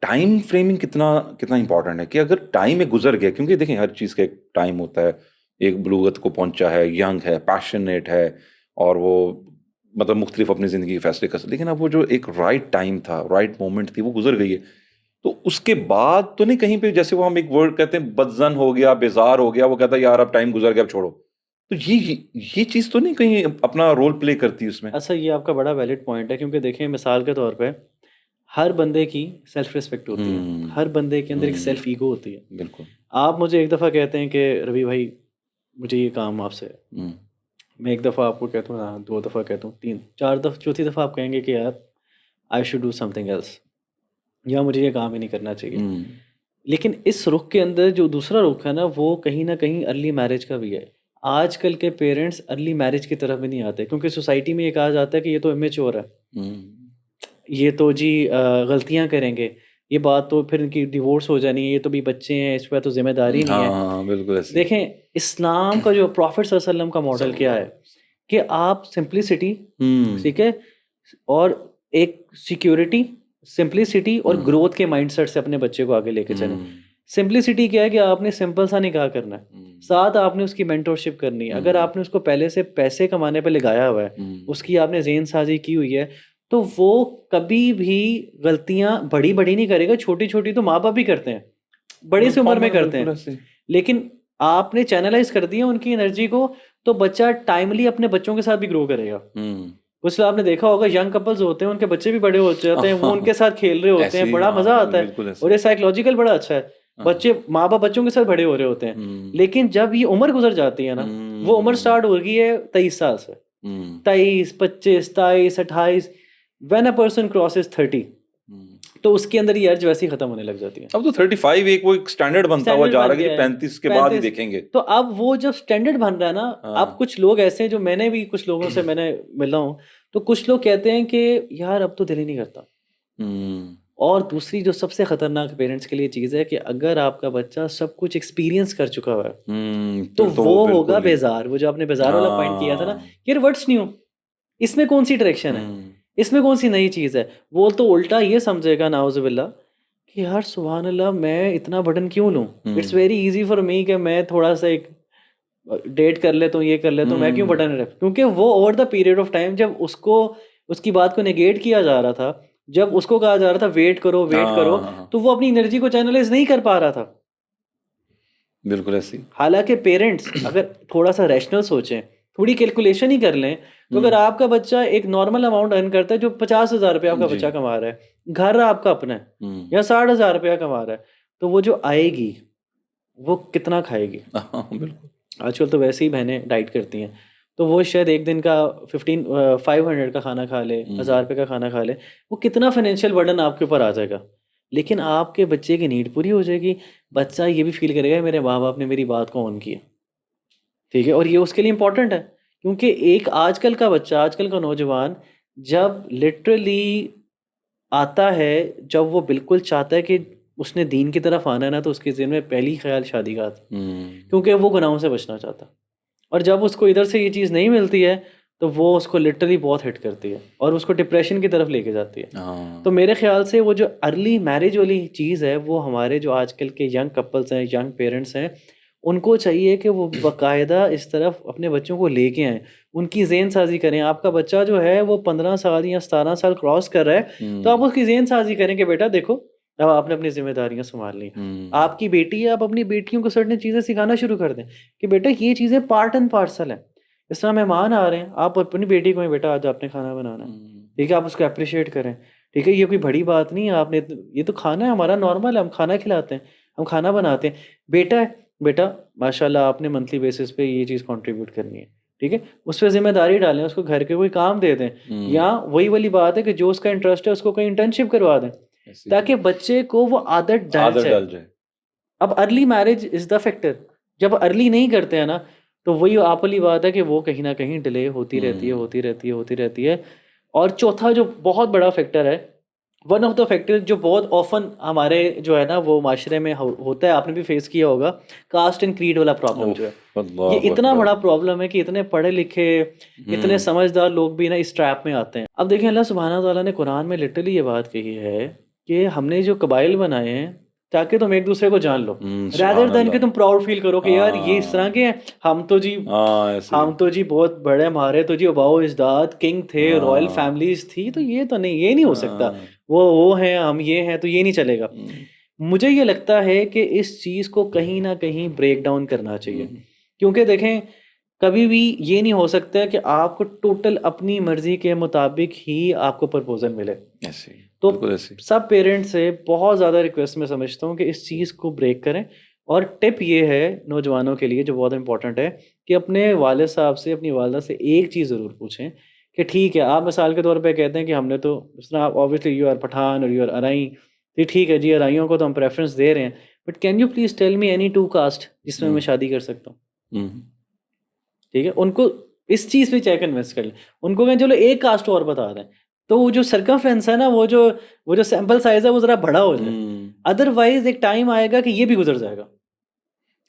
B: टाइम फ्रेमिंग कितना कितना इंपॉर्टेंट है, कि अगर टाइम में गुजर गया, क्योंकि देखें हर चीज़ का एक टाइम होता है, एक बलूगत को पहुंचा है, यंग है, पैशनेट है, और वो मतलब मुख्तलिफ अपनी ज़िंदगी के फैसले कर सकते, लेकिन अब वो जो एक राइट टाइम था, राइट मोमेंट थी, वो गुजर गई है। तो उसके बाद तो नहीं कहीं पे, जैसे वो हम एक वर्ड कहते हैं बदजन हो गया, बेजार हो गया, वो कहता है यार अब टाइम गुजर गया अब छोड़ो, तो ये चीज़ तो नहीं कहीं अपना रोल प्ले करती उसमें?
A: अच्छा ये आपका बड़ा वैलिड पॉइंट है, क्योंकि देखिए मिसाल के तौर पे हर बंदे की सेल्फ रिस्पेक्ट होती है, हर बंदे के अंदर एक सेल्फ ईगो होती है।
B: बिल्कुल।
A: आप मुझे एक दफ़ा कहते हैं कि रवि भाई मुझे ये काम आपसे है, मैं एक दफ़ा आपको कहता हूँ, हाँ 2 दफ़ा कहता हूँ, 3 4 दफ़ा, चौथी दफ़ा आप कहेंगे कि यार I should do something else, या मुझे ये काम ही नहीं करना चाहिए।
B: हम्म,
A: लेकिन इस रुख के अंदर जो दूसरा रुख है ना, वो कहीं ना कहीं अर्ली मैरिज का भी है। आजकल के पेरेंट्स अर्ली मैरिज की तरफ भी नहीं आते, क्योंकि सोसाइटी में ये कहा जाता है कि ये तो इमेच्योर है,
B: हम्म,
A: ये तो जी गलतियां करेंगे, ये बात तो फिर इनकी डिवोर्स हो जानी है, ये तो भी बच्चे हैं, इस पर तो जिम्मेदारी नहीं
B: हाँ
A: है।
B: हाँ बिल्कुल ऐसे ही।
A: देखें, इस्लाम का जो प्रॉफिट सल्लल्लाहु अलैहि वसल्लम का मॉडल क्या है
B: सल्लल्लाहु
A: कि आप सिंप्लिसिटी,
B: हम्म,
A: ठीक है, और एक सिक्योरिटी, सिंप्लिसिटी और
B: हम्म,
A: ग्रोथ के माइंडसेट से अपने बच्चे को आगे लेके चलें।
B: हम्म,
A: सिंप्लिसिटी क्या है कि आपने सिंपल सा निकाह करना है,
B: हम्म,
A: साथ आपने उसकी मेंटरशिप करनी है। अगर
B: हम्म,
A: आपने उसको पहले से पैसे कमाने पे लगाया हुआ है,
B: हम्म,
A: उसकी आपने जेन साजी की हुई है, तो वो कभी भी गलतियां बड़ी बड़ी नहीं करेगा। छोटी छोटी तो माँ बाप भी करते हैं, बड़ी सी उम्र में
B: कॉमन
A: करते
B: बिल्कुल
A: हैं।
B: ऐसे ही।
A: लेकिन आपने चैनलाइज कर दिया उनकी एनर्जी को, तो बच्चा टाइमली अपने बच्चों के साथ भी ग्रो करेगा।
B: हम्म,
A: कुछ आपने देखा होगा, यंग कपल्स होते हैं, उनके बच्चे भी बड़े हो जाते हैं, वो
B: हाँ,
A: उनके साथ खेल रहे होते
B: ऐसे
A: हैं,
B: ही
A: बड़ा मजा
B: हाँ
A: आता है।
B: बिल्कुल ऐसे
A: और
B: ही।
A: ये साइकोलॉजिकल बड़ा अच्छा है।
B: हाँ,
A: बच्चे, माँ बाप बच्चों के साथ बड़े हो रहे होते हैं।
B: हम्म,
A: लेकिन जब ये उम्र गुजर जाती है ना, वो उम्र
B: हम्म,
A: स्टार्ट हो गई है 23 साल से,
B: हम्म,
A: 23, 25, 27, 28, व्हेन अ पर्सन क्रॉसेस 30,
B: हम्म।
A: तो उसके अंदर ये अर्ज वैसी खत्म होने लग जाती है।
B: अब तो 35 एक वो एक स्टैंडर्ड बनता हुआ
A: स्टैंडर्ड
B: जा
A: बन
B: रहा है कि
A: गया
B: जी
A: है
B: 35 के बाद ही
A: 35।
B: देखेंगे।
A: तो अब वो जब स्टैंडर्ड बन रहा है ना, अब
B: हाँ,
A: कुछ लोग ऐसे हैं, जो मैंने भी कुछ लोगों से मैंने मिला हूँ, तो कुछ लोग कहते हैं कि यार अब तो दिल ही नहीं करता।
B: हम्म,
A: और दूसरी जो सबसे खतरनाक पेरेंट्स के लिए चीज़ है कि अगर आपका बच्चा सब कुछ एक्सपीरियंस कर चुका हुआ है, तो
B: फिर तो
A: वो होगा
B: बिल्कुल ही।
A: बेजार। वो जो आपने बेजार वाला पॉइंट किया था ना,
B: हाँ,
A: यार व्हाट्स न्यू, इसमें कौन सी डायरेक्शन है,
B: हम्म,
A: इसमें कौन सी नई चीज़ है। वो तो उल्टा ये समझेगा नाउजुबिल्ला कि यार सुभान अल्लाह, मैं इतना बर्डन क्यों लूँ। It's
B: hmm,
A: very easy for me कि मैं थोड़ा सा एक डेट कर लेता हूँ, ये कर लेता हूँ, मैं क्यों
B: हम्म,
A: बटन रख। क्योंकि वो over the period of time, जब उसको उसकी बात को नेगेट किया जा रहा था, जब उसको कहा जा रहा था वेट करो वेट करो,
B: हाँ, हाँ, हाँ,
A: तो वो अपनी एनर्जी को चैनलाइज नहीं कर पा रहा था।
B: बिल्कुल ऐसी।
A: हालांकि पेरेंट्स अगर थोड़ा सा रैशनल सोचें, थोड़ी कैलकुलेशन ही कर लें, तो अगर
B: हम्म,
A: आपका बच्चा एक नॉर्मल अमाउंट अर्न करता है, जो 50,000 रुपये आपका
B: जी,
A: बच्चा कमा रहा है, घर आपका अपना है,
B: हम्म,
A: या 60,000 रुपया कमा रहा है, तो वो जो आएगी, वो कितना खाएगी।
B: हाँ बिल्कुल।
A: आजकल तो वैसे ही बहनें डाइट करती हैं, तो वो शायद एक दिन का 500 का खाना खा ले,
B: हम्म,
A: 1000 रुपये का खाना खा ले, वो कितना फाइनेंशियल बर्डन आपके ऊपर आ जाएगा। लेकिन आपके बच्चे की नीड पूरी हो जाएगी, बच्चा ये भी फील करेगा मेरे माँ बाप ने मेरी बात को ऑन किया, ठीक है, और ये उसके लिए इम्पोर्टेंट है। क्योंकि एक आजकल का बच्चा, आजकल का नौजवान, जब लिटरली आता है, जब वो बिल्कुल चाहता है कि उसने दीन की तरफ आना है ना, तो उसके ज़हन में पहली ख्याल शादी का आता है,
B: हम्म,
A: क्योंकि वो गुनाहों से बचना चाहता है। और जब उसको इधर से ये चीज़ नहीं मिलती है, तो वो उसको लिटरली बहुत हिट करती है और उसको डिप्रेशन की तरफ लेके जाती है। तो
B: हाँ,
A: मेरे ख्याल से वो जो अर्ली मैरिज वाली चीज़ है, वो हमारे जो आजकल के यंग कपल्स हैं, यंग पेरेंट्स हैं, उनको चाहिए कि वो बाकायदा इस तरफ अपने बच्चों को लेके आएँ, उनकी ज़ेन साज़ी करें। आपका बच्चा जो है वो 15 साल या 17 साल क्रॉस कर रहा है, तो आप
B: हम्म,
A: उसकी ज़ेन साज़ी करें कि बेटा देखो, अब आपने अपनी ज़िम्मेदारियाँ सँभाल ली।
B: हम्म,
A: आपकी बेटी है, आप अपनी बेटियों को सर्टेन चीज़ें सिखाना शुरू कर दें कि बेटा ये चीज़ें पार्ट एंड पार्सल हैं। इस तरह मेहमान आ रहे हैं, आप अपनी बेटी को कहें बेटा आज आपने खाना बनाना है,
B: हम्म,
A: ठीक है? आप उसको एप्रिशिएट करें, ठीक है? ये कोई बड़ी बात नहीं है, आपने ये तो खाना है हमारा, नॉर्मल है, हम खाना खिलाते हैं, हम खाना बनाते हैं। बेटा है, बेटा माशाल्लाह आपने मंथली बेसिस पे ये चीज़ कंट्रीब्यूट करनी है, ठीक है? उस पे ज़िम्मेदारी डालें, उसको घर के कोई काम दे दें,
B: हम्म,
A: या वही वाली बात है कि जो उसका इंटरेस्ट है उसको कहीं इंटर्नशिप करवा दें,
B: ऐसे ही
A: ताकि बच्चे को वो आदत डल
B: आदत
A: जाए।
B: डल जाए।
A: अब early marriage is the factor, जब अर्ली नहीं करते हैं ना, तो वही आप वाली बात है कि वो कहीं न कहीं डिले होती रहती है,
B: हम्म,
A: होती रहती है, होती रहती है। और चौथा जो बहुत बड़ा फैक्टर है, वन ऑफ द फैक्टर जो बहुत ऑफ़न हमारे जो है ना वो माशरे में होता है, आपने भी फेस किया होगा, कास्ट एंड क्रीड वाला प्रॉब्लम जो है।
B: उफ
A: ये
B: अल्लाह
A: इतना
B: अकबर।
A: बड़ा प्रॉब्लम है कि इतने पढ़े-लिखे, इतने
B: हम्म,
A: समझदार लोग भी ना इस ट्रैप में आते हैं। अब देखिए, अल्लाह सुब्हानहू व तआला ने कुरान में लिटरली ये बात कही है कि हमने जो कबाइल बनाए हैं, ताकि तुम एक दूसरे को जान लो, रैदर
B: सुभान
A: देन कि
B: अल्लाह।
A: तुम प्राउड फील करो कि यार ये इस तरह
B: हाँ,
A: के हैं, हम तो जी,
B: हाँ ऐसे ही।
A: हम तो जी बहुत बड़े, हमारे तो जी आबाओ अजदाद किंग थे, रॉयल
B: हाँ,
A: फैमिलीज थी, तो ये तो नहीं, ये नहीं हो सकता।
B: हाँ,
A: वो हैं, हम ये हैं, तो ये नहीं चलेगा।
B: हम्म,
A: मुझे ये लगता है कि इस चीज़ को कहीं न कहीं ब्रेक डाउन करना चाहिए।
B: हम्म,
A: क्योंकि देखें, कभी भी ये नहीं हो सकता कि आपको टोटल अपनी मर्ज़ी के मुताबिक ही आपको प्रपोज़ल मिले।
B: ऐसे ही
A: तो
B: बिल्कुल ऐसे ही।
A: सब पेरेंट्स से बहुत ज़्यादा रिक्वेस्ट मैं समझता हूँ कि इस चीज़ को ब्रेक करें। और टिप ये है नौजवानों के लिए जो बहुत इम्पोर्टेंट है, कि अपने वालिद साहब से, अपनी वालिदा से एक चीज़ ज़रूर पूछें कि ठीक है, आप मिसाल के तौर पे कहते हैं कि हमने तो, जिस तरह आप ऑब्वियसली यू आर पठान और यू आर अराई, तो ठीक है जी, अराइयों को तो हम प्रेफरेंस दे रहे हैं, but can you please tell me any 2 caste जिसमें मैं शादी कर सकता हूँ?
B: हम्म,
A: ठीक है, उनको इस चीज़ पे चाहे कन्विंस कर ले, उनको कहें चलो एक कास्ट और बता दें, तो वो जो सर्कमफ्रेंस है ना, वो जो सैंपल साइज है वो ज़रा बड़ा हो जाए, अदरवाइज एक टाइम आएगा कि ये भी गुजर जाएगा।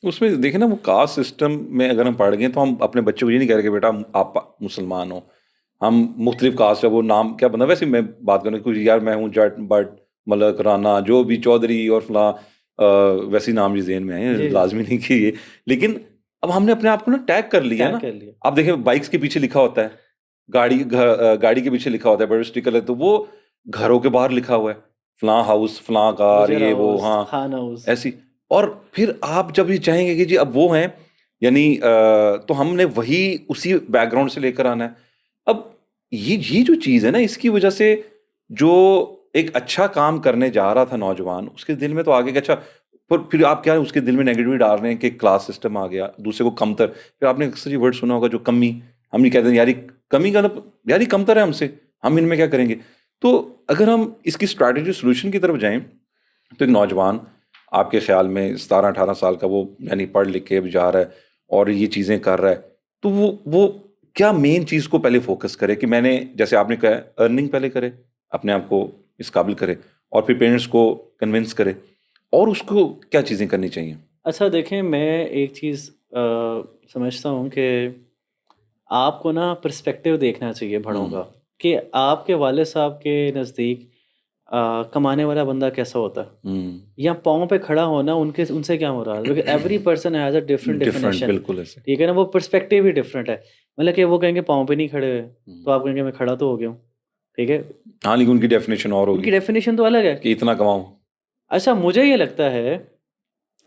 B: उसमें देखें ना, वो कास्ट सिस्टम में अगर हम पढ़ गए तो हम अपने बच्चे को ये नहीं कह रहे कि बेटा आप मुसलमान हो, हम मुख्तलिफ कास्ट है, वो नाम क्या बना, वैसे मैं बात करूँ कुछ यार मैं हूँ जट बट मलक राना जो भी चौधरी और फला वैसे ही नाम जी ज़हन में है,
A: जी
B: लाजमी नहीं कि ये, लेकिन अब हमने अपने आप को ना टैग कर लिया
A: टैग
B: ना।
A: कर लिया।
B: आप देखें बाइक्स के पीछे लिखा होता है, गाड़ी के पीछे लिखा होता है, बड़े स्टिकर है, तो वो घरों के बाहर लिखा हुआ है फलां हाउस फलां कार
A: गुजर
B: ये वो,
A: हाउस,
B: हाँ
A: खान हाउस।
B: ऐसी। और फिर आप जब ये चाहेंगे कि जी अब वो हैं, यानी तो हमने वही उसी बैकग्राउंड से लेकर आना है। अब ये जो चीज़ है ना, इसकी वजह से जो एक अच्छा काम करने जा रहा था नौजवान, उसके दिल में तो आगे अच्छा, पर फिर आप क्या उसके दिल में नेगेटिविटी डाल रहे हैं कि क्लास सिस्टम आ गया, दूसरे को कमतर। फिर आपने अक्सर ये वर्ड सुना होगा जो कमी, हम ये कहते हैं यार ये कमी का मतलब यार ये कमतर है हमसे, हम इनमें क्या करेंगे। तो अगर हम इसकी स्ट्रैटेजी सोल्यूशन की तरफ जाएं, तो एक नौजवान आपके ख्याल में 17-18 साल का वो, यानी पढ़ लिख के जा रहा है और ये चीज़ें कर रहा है, तो वो क्या मेन चीज़ को पहले फोकस करे कि मैंने, जैसे आपने कहा, अर्निंग पहले करे, अपने आप को इस काबिल करे, और फिर पेरेंट्स को कन्विंस करे, और उसको क्या चीज़ें करनी चाहिए?
A: अच्छा देखें, मैं एक चीज़ समझता हूँ कि आपको ना पर्सपेक्टिव देखना चाहिए बड़ों का, कि आपके वाले साहब के नज़दीक कमाने वाला बंदा कैसा होता है, या पाँव पे खड़ा होना उनके उनसे क्या मुराद है, because every person has a different
B: different,
A: definition.
B: बिल्कुल ऐसे।
A: ठीक है ना, वो पर्सपेक्टिव ही डिफरेंट है। मतलब कि वो कहेंगे पाँव पे नहीं खड़े हुए, तो आप कहेंगे मैं खड़ा तो हो गया हूँ। ठीक है,
B: हाँ, लेकिन उनकी डेफिनेशन और होगी
A: उनकी डेफिनेशन तो अलग है।
B: कि इतना कमाऊं।
A: अच्छा, मुझे ये लगता है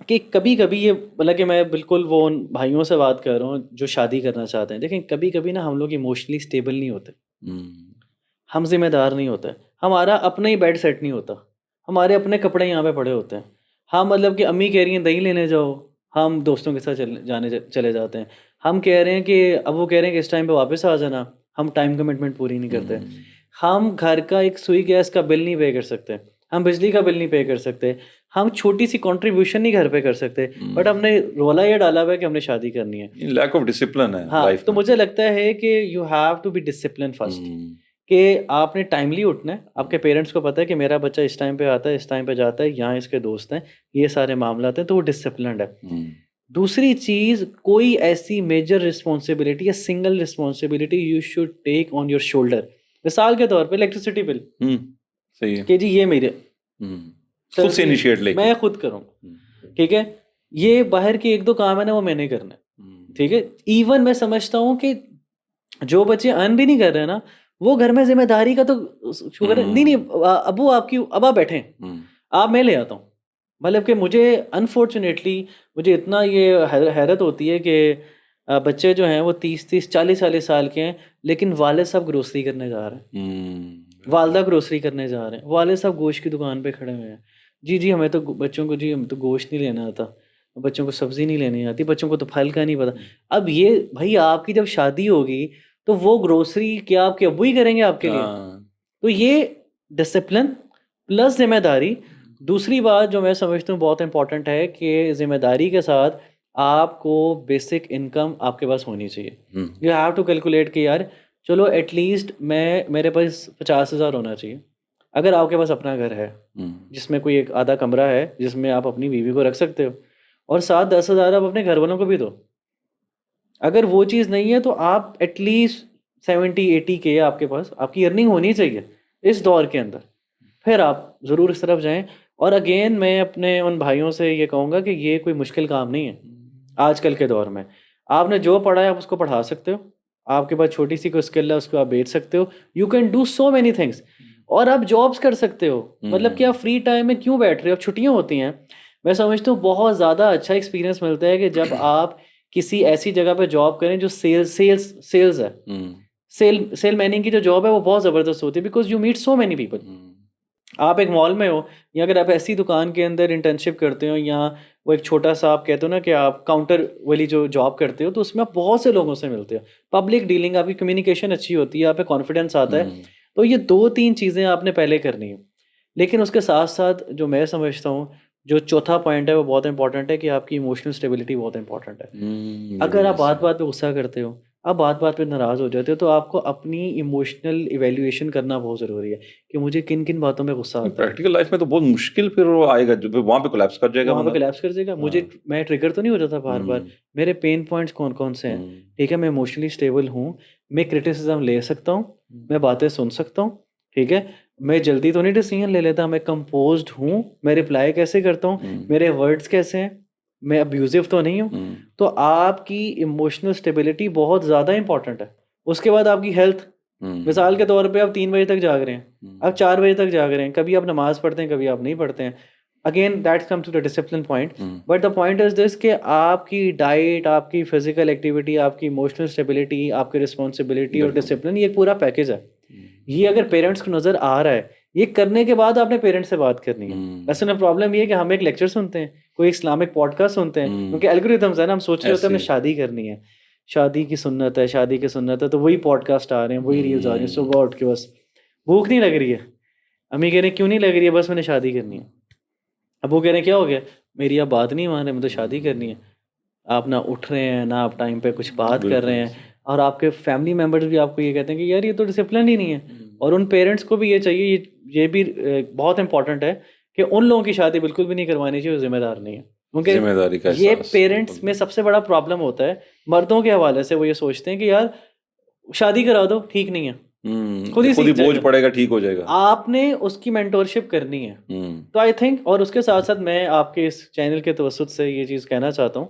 A: कि कभी कभी ये, मतलब कि मैं बिल्कुल वो उन भाइयों से बात कर रहा हूँ जो शादी करना चाहते हैं। देखें, कभी कभी ना हम लोग इमोशनली स्टेबल नहीं होते,
B: हम्म,
A: हम जिम्मेदार नहीं होते, हमारा अपना ही बेड सेट नहीं होता, हमारे अपने कपड़े यहाँ पे पड़े होते हैं। हम, मतलब कि अम्मी कह रही हैं दही लेने जाओ, हम दोस्तों के साथ चले जाते हैं। हम कह रहे हैं कि, अब वो कह रहे हैं कि इस टाइम पे वापस आ जाना, हम टाइम कमिटमेंट पूरी नहीं करते। हम घर का एक सुई गैस का बिल नहीं पे कर सकते, हम बिजली का बिल नहीं पे कर सकते, हम छोटी सी कंट्रीब्यूशन नहीं घर पे कर सकते, बट हमने रोला ये डाला हुआ है कि हमने शादी करनी है।
B: लैक ऑफ डिसिप्लिन है
A: हाँ,
B: लाइफ
A: तो
B: में।
A: मुझे लगता है कि you have to be discipline first, कि आपने टाइमली उठना है। आपके पेरेंट्स को पता है कि मेरा बच्चा इस टाइम पे आता है, इस टाइम पे जाता है, यहाँ इसके दोस्त हैं, ये सारे मामलात हैं, तो वो डिसिप्लिन्ड है। दूसरी चीज़, कोई ऐसी मेजर रिस्पॉन्सिबिलिटी या single responsibility you should take on your shoulder, मिसाल के तौर पे इलेक्ट्रिसिटी बिल,
B: सही है।
A: कि जी ये मेरे
B: खुद से इनिशिएट लेके
A: मैं खुद करूँ। ठीक है, ये बाहर के 1-2 काम है ना, वो मैंने करना है। ठीक है, इवन मैं समझता हूँ कि जो बच्चे अर्न भी नहीं कर रहे हैं ना, वो घर में जिम्मेदारी का तो शुगर नहीं नहीं, अबू आपकी, अब आप बैठें, आप, मैं ले आता हूँ। मतलब कि मुझे अनफॉर्चुनेटली मुझे इतना ये हैरत होती है कि बच्चे जो हैं वो 30-30 40-40 साल के हैं, लेकिन वाले साहब ग्रोसरी करने जा रहे हैं, वालदा ग्रोसरी करने जा रहे हैं, वाले साहब गोश्त की दुकान पे खड़े हुए हैं। जी जी, हमें तो बच्चों को, जी हमें तो गोश्त नहीं लेना आता, बच्चों को सब्ज़ी नहीं लेनी आती, बच्चों को तो फल का नहीं पता। अब ये भाई, आपकी जब शादी होगी तो वो ग्रोसरी क्या आपके अब्बू ही करेंगे आपके लिए? तो ये डिसिप्लिन प्लस जिम्मेदारी। दूसरी बात जो मैं समझता हूँ बहुत इंपॉर्टेंट है, कि जिम्मेदारी के साथ आपको बेसिक इनकम आपके पास होनी चाहिए। यू हैव टू कैलकुलेट कि यार चलो एटलीस्ट मेरे पास 50,000 होना चाहिए। अगर आपके पास अपना घर है जिसमें कोई एक आधा कमरा है जिसमें आप अपनी बीवी को रख सकते हो, और साथ 10,000 आप अपने घर वालों को भी दो। अगर वो चीज़ नहीं है तो आप एटलीस्ट 70-80 के आपके पास आपकी अर्निंग होनी चाहिए इस दौर के अंदर, फिर आप ज़रूर इस तरफ जाएं। और अगेन मैं अपने उन भाइयों से ये कहूँगा कि ये कोई मुश्किल काम नहीं है। आजकल के दौर में आपने जो पढ़ा है आप उसको पढ़ा सकते हो, आपके पास छोटी सी कोई स्किल है उसको आप बेच सकते हो, you can do so many things. और आप जॉब्स कर सकते हो, मतलब कि आप फ्री टाइम में क्यों बैठ रहे हो, अब छुट्टियाँ होती हैं। मैं समझता हूँ बहुत ज़्यादा अच्छा एक्सपीरियंस मिलता है कि जब आप किसी ऐसी जगह पे जॉब करें जो सेल्स है। सेल मैनिंग की जो जॉब है वो बहुत ज़बरदस्त होती है, because you meet so many people. आप एक मॉल में हो, या अगर आप ऐसी दुकान के अंदर इंटर्नशिप करते हो, या वो एक छोटा सा आप कहते हो ना कि आप काउंटर वाली जो जॉब करते हो, तो उसमें आप बहुत से लोगों से मिलते हो, पब्लिक डीलिंग, आपकी कम्युनिकेशन अच्छी होती है, आप पे कॉन्फिडेंस आता है। तो ये 2-3 चीज़ें आपने पहले करनी है। लेकिन उसके साथ-साथ जो मैं समझता हूँ, जो चौथा पॉइंट है वो बहुत इंपॉर्टेंट है कि आपकी इमोशनल स्टेबिलिटी बहुत इंपॉर्टेंट है।
B: ये
A: अगर
B: भी
A: आप
B: है सही।
A: बात-बात पे गुस्सा करते हो, आप बात-बात पे नाराज़ हो जाते हो, तो आपको अपनी इमोशनल इवैल्यूएशन करना बहुत ज़रूरी है कि मुझे किन-किन बातों में गुस्सा आता है।
B: प्रैक्टिकल लाइफ में तो बहुत मुश्किल फिर वो आएगा, जब वहाँ पे कोलैप्स कर जाएगा
A: वहाँ पे
B: बंदा।
A: कोलैप्स कर जाएगा।
B: हाँ।
A: मैं ट्रिगर तो नहीं हो जाता बार-बार।
B: हुँ,
A: मेरे पेन पॉइंट्स कौन-कौन से हैं?
B: हुँ,
A: ठीक है, मैं इमोशनली स्टेबल हूँ, मैं क्रिटिसिज़्म ले सकता हूँ,
B: हुँ,
A: मैं बातें सुन सकता हूँ, ठीक है? मैं जल्दी तो नहीं डिसीज़न ले लेता, मैं कंपोज़्ड हूँ, मैं रिप्लाई कैसे करता हूँ,
B: हुँ,
A: मेरे वर्ड्स कैसे हैं, मैं अब्यूज़िव तो नहीं हूँ।
B: हुँ,
A: तो आपकी इमोशनल स्टेबिलिटी बहुत ज़्यादा इम्पोर्टेंट है। उसके बाद आपकी हेल्थ, मिसाल के
B: हुँ,
A: तौर पे आप 3 बजे तक जाग रहे हैं, आप
B: हुँ,
A: 4 बजे तक जाग रहे हैं, कभी आप नमाज़ पढ़ते हैं, कभी आप नहीं पढ़ते हैं। Again that's come to the discipline point,
B: hmm,
A: but the point is this कि आपकी डाइट, आपकी फिज़िकल एक्टिविटी, आपकी इमोशनल स्टेबिलिटी, आपकी रिस्पॉन्सिबिलिटी और
B: बिल्कुल।
A: डिसिप्लिन, ये एक पूरा पैकेज है।
B: हुँ,
A: ये अगर पेरेंट्स को नज़र आ रहा है, ये करने के बाद आपने पेरेंट्स से बात करनी है।
B: हुँ,
A: असल में प्रॉब्लम ये है कि हम एक लेक्चर सुनते हैं, कोई इस्लामिक पॉडकास्ट सुनते हैं,
B: हुँ,
A: क्योंकि एल्गोरिथम्स है ना, हम सोच रहे होते हैं
B: ऐसे
A: हमने शादी करनी है। शादी की सुन्नत है, शादी की सुन्नत है, तो वही पॉडकास्ट आ रहे हैं, वही रील्स आ रही हैं,
B: हुँ,
A: सुबह उठ के बस भूख नहीं लग रही है। अम्मी कह रही हैं, "क्यों नहीं लग रही है?" "बस मैंने शादी करनी है।" अब वो कह रहे हैं, "क्या हो गया?" "मेरी आप बात नहीं मान रहे, मुझे शादी करनी है।" आप ना उठ रहे हैं, ना आप टाइम पे कुछ बात कर रहे
B: बिल्कुल
A: हैं,
B: ऐसे।
A: और आपके फैमिली मेंबर्स भी आपको ये कहते हैं कि यार ये तो डिसिप्लिन ही नहीं है।
B: हुँ,
A: और उन पेरेंट्स को भी ये चाहिए, ये भी बहुत इंपॉर्टेंट है कि उन लोगों की शादी बिल्कुल भी नहीं करवानी चाहिए, वो ज़िम्मेदार नहीं है। क्योंकि
B: ज़िम्मेदारी का
A: ये
B: एहसास,
A: पेरेंट्स
B: बिल्कुल।
A: में सबसे बड़ा प्रॉब्लम होता है, मर्दों के हवाले से वो ये सोचते हैं कि यार शादी करा दो, ठीक नहीं है, खुद ही
B: खुद ही
A: सीख
B: बोझ
A: जाएगा।
B: पड़ेगा, ठीक हो जाएगा।
A: आपने उसकी मेंटरशिप करनी है।
B: हुँ,
A: तो आई थिंक, और उसके साथ-साथ मैं आपके इस चैनल के तवज्जुद से ये चीज़ कहना चाहता हूँ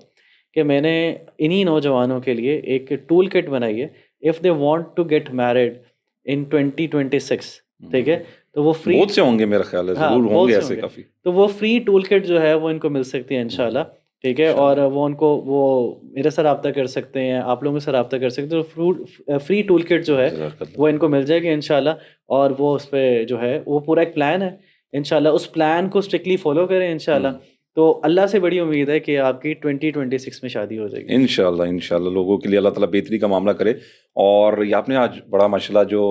A: कि मैंने इन्हीं नौजवानों के लिए एक टूल किट बनाई है, if they want to get married in 2026, ठीक है?
B: हुँ।
A: तो वो फ्री,
B: बहुत से होंगे मेरा ख़्याल है,
A: हाँ,
B: ज़रूर
A: बहुत
B: होंगे
A: से
B: ऐसे
A: होंगे।
B: काफ़ी।
A: तो वो फ्री टूल किट जो है वो इनको मिल सकती है
B: हुँ,
A: इंशाल्लाह, ठीक है? और
B: इंशाल्लाह।
A: वो उनको, वो मेरे से राब्ता कर सकते हैं, आप लोगों से राब्ता कर सकते हैं। तो फ्री टूल किट जो है
B: जज़ाकल्लाह।
A: वो इनको मिल जाएगी इंशाल्लाह। और वो उसपे जो है वो पूरा एक प्लान है। इंशाल्लाह उस प्लान को स्ट्रिक्टली फ़ॉलो करें इंशाल्लाह,
B: हुँ।
A: तो अल्लाह से बड़ी उम्मीद है कि आपकी 2026 में शादी हो जाएगी।
B: इंशाल्लाह, इंशाल्लाह लोगों के लिए अल्लाह ताला बेहतरी का मामला करे। और ये आपने आज बड़ा माशाल्लाह जो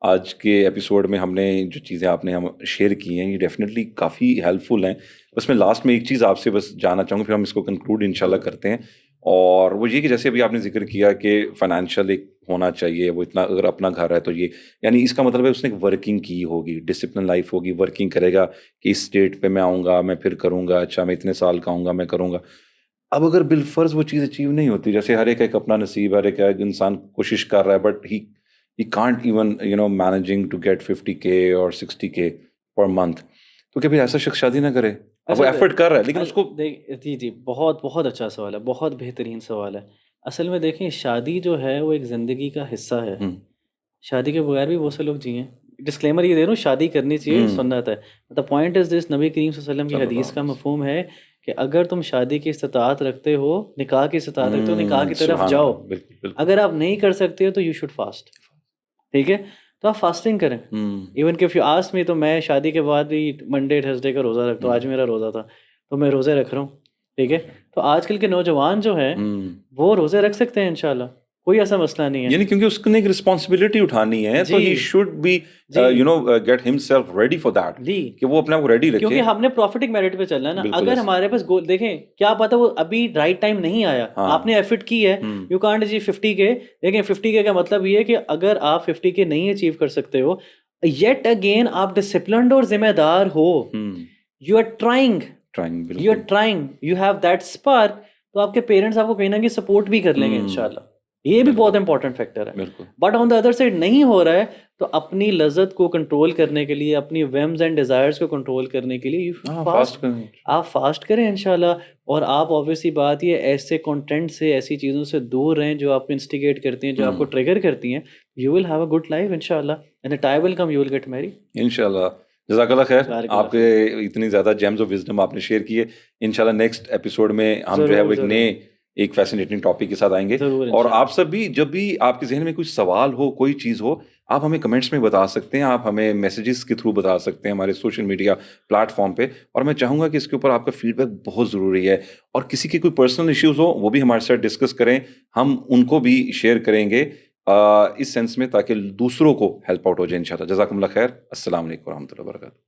B: आज के एपिसोड में हमने जो चीज़ें आपने हम शेयर की हैं, ये डेफ़िनेटली काफ़ी हेल्पफुल हैं। बस मैं लास्ट में एक चीज़ आपसे बस जानना चाहूँगा, फिर हम इसको कंक्लूड इंशाल्लाह करते हैं। और वो ये कि जैसे अभी आपने ज़िक्र किया कि फ़ाइनेंशियल एक होना चाहिए, वो इतना अगर अपना घर है तो ये, यानी इसका मतलब है उसने एक वर्किंग की होगी, डिसिप्लिन लाइफ़ होगी, वर्किंग करेगा कि इस स्टेट पे मैं आऊँगा, मैं फिर करूँगा, अच्छा मैं इतने साल का आऊँगा, मैं करूँगा। अब अगर बिलफ़र्ज़ वो चीज़ अचीव नहीं होती, जैसे हर एक एक अपना नसीब, हर एक एक इंसान कोशिश कर रहा है, but he can't even managing to get 50K और 60K पर मंथ, तो क्या फिर ऐसा शख्स शादी ना करे? अब वो
A: असल में
B: एफ़र्ट कर रहा है लेकिन उसको
A: जी, जी, बहुत बहुत अच्छा सवाल है, बहुत बेहतरीन सवाल है। असल में देखें, शादी जो है वो एक ज़िंदगी का हिस्सा है।
B: हुँ,
A: शादी के बगैर भी बहुत से लोग जिए। डिस्क्लेमर ये दे रहा हूँ, शादी करनी चाहिए,
B: हुँ,
A: सुन्नत है। द पॉइंट इज़ दिस, नबी करीम सल्लल्लाहु अलैहि वसल्लम की
B: सल्लल्लाहु
A: हदीस का
B: अलैहि वसल्लम।
A: मफ़हूम है कि अगर तुम शादी की इस्तिताअत रखते हो, निकाह की इस्तिताअत रखते हो, निकाह की तरफ
B: सुभान
A: जाओ।
B: अल्लाह, बिल्कुल, बिल्कुल।
A: अगर आप नहीं कर सकते हो तो यू शुड फास्ट, ठीक है? तो आप फास्टिंग करें।
B: हुँ,
A: इवन कि इफ यू आस्क मी, तो मैं शादी के बाद भी मंडे, थर्सडे का रोज़ा रखता
B: हुँ,
A: हूँ। आज मेरा रोज़ा था, तो मैं रोज़े रख रहा हूँ, ठीक है? तो आजकल के नौजवान जो हैं,
B: हुँ।
A: वो रोज़े रख सकते हैं इंशाल्लाह, कोई ऐसा मसला नहीं है।
B: यानी क्योंकि उसने एक रिस्पॉन्सिबिलिटी उठानी है, तो
A: जी,
B: ही शुड बी
A: जी,
B: get himself ready for that,
A: जी।
B: कि वो अपने आप को रेडी
A: क्योंकि
B: रखे।
A: हमने प्रॉफिटिक मेरिट पे चलना है ना।
B: बिल्कुल
A: अगर
B: ऐसे।
A: हमारे पास गोल देखें, क्या पता वो अभी राइट टाइम नहीं आया,
B: हाँ,
A: आपने एफर्ट की है,
B: हुँ,
A: यू कांट अचीव 50K। देखें, 50K का मतलब ये है कि अगर आप 50K नहीं अचीव कर सकते हो, येट अगेन आप डिसिप्लिन्ड और जिम्मेदार हो,
B: हुँ,
A: यू आर ट्राइंग,
B: ट्राइंग बिल्कुल।
A: यू हैव दैट स्पार्क, तो आपके पेरेंट्स आपको कहीं ना कहीं सपोर्ट भी कर लेंगे
B: हुँ,
A: इंशाल्लाह। ये भी बहुत
B: बिल्कुल,
A: इंपॉर्टेंट फैक्टर है।
B: बिल्कुल।
A: But on the other side नहीं हो रहा है, तो अपनी लज़्ज़त को कंट्रोल करने के लिए, अपनी व्हिम्स एंड डिज़ायर्स को कंट्रोल करने के लिए यू शुड
B: हाँ,
A: फास्ट।
B: फ़ास्ट करें।
A: आप फास्ट करें इंशाल्लाह। और आप ऑब्वियस सी बात, ये ऐसे कंटेंट से, ऐसी चीज़ों से दूर रहें जो आपको इंस्टिगेट करती हैं, जो आपको
B: हुँ,
A: ट्रिगर करती हैं। You will have a good life इंशाल्लाह, and the time will come, you will get married.
B: इंशाल्लाह। जज़ाकल्लाह ख़ैर,
A: बारकल्लाह
B: आपके
A: फीक।
B: इतनी ज़्यादा जेम्स ऑफ विज़डम आपने शेयर किए। इंशाल्लाह नेक्स्ट एपिसोड में हम जो है
A: ज़रूर,
B: वो एक
A: ज़रूर,
B: नए, एक फ़ैसिनेटिंग टॉपिक के साथ आएँगे।
A: ज़रूर
B: और आप
A: इंशाल्लाह।
B: सब भी जब भी आपके ज़हन में कुछ सवाल हो, कोई चीज़ हो, आप हमें कमेंट्स में बता सकते हैं, आप हमें मैसेजेस के थ्रू बता सकते हैं हमारे सोशल मीडिया प्लेटफ़ॉर्म पे। और मैं चाहूँगा कि इसके ऊपर आपका फ़ीडबैक बहुत ज़रूरी है। और किसी के कोई पर्सनल इश्यूज़ हो, वो भी हमारे साथ डिस्कस करें, हम उनको भी शेयर करेंगे इस सेंस में, ताकि दूसरों को हेल्प आउट हो जाए इंशाल्लाह। जज़ाकुमुल्लाह ख़ैर। अस्सलाम वालेकुम व रहमतुल्लाहि व बरकातहू।